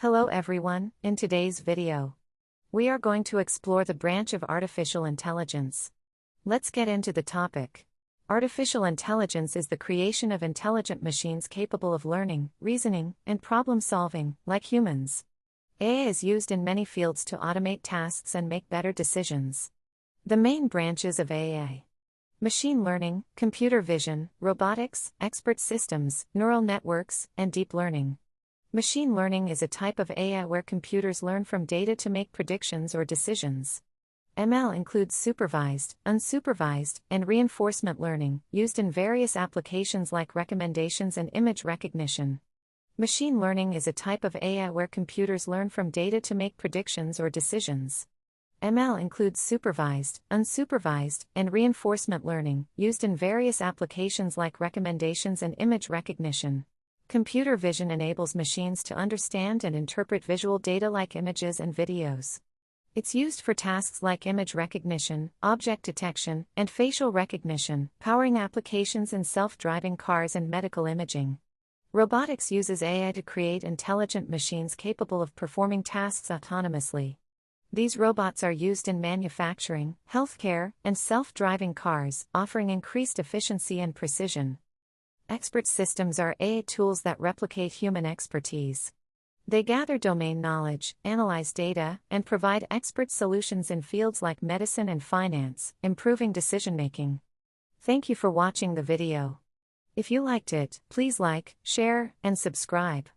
Hello everyone, in today's video, we are going to explore the branch of artificial intelligence. Let's get into the topic. Artificial intelligence is the creation of intelligent machines capable of learning, reasoning, and problem-solving, like humans. AI is used in many fields to automate tasks and make better decisions. The main branches of AI: machine learning, computer vision, robotics, expert systems, neural networks, and deep learning. Machine learning is a type of AI where computers learn from data to make predictions or decisions. ML includes supervised, unsupervised, and reinforcement learning, used in various applications like recommendations and image recognition. Machine learning is a type of AI where computers learn from data to make predictions or decisions. ML includes supervised, unsupervised, and reinforcement learning, used in various applications like recommendations and image recognition. Computer vision enables machines to understand and interpret visual data like images and videos. It's used for tasks like image recognition, object detection, and facial recognition, powering applications in self-driving cars and medical imaging. Robotics uses AI to create intelligent machines capable of performing tasks autonomously. These robots are used in manufacturing, healthcare, and self-driving cars, offering increased efficiency and precision. Expert systems are AI tools that replicate human expertise. They gather domain knowledge, analyze data, and provide expert solutions in fields like medicine and finance, improving decision-making. Thank you for watching the video. If you liked it, please like, share, and subscribe.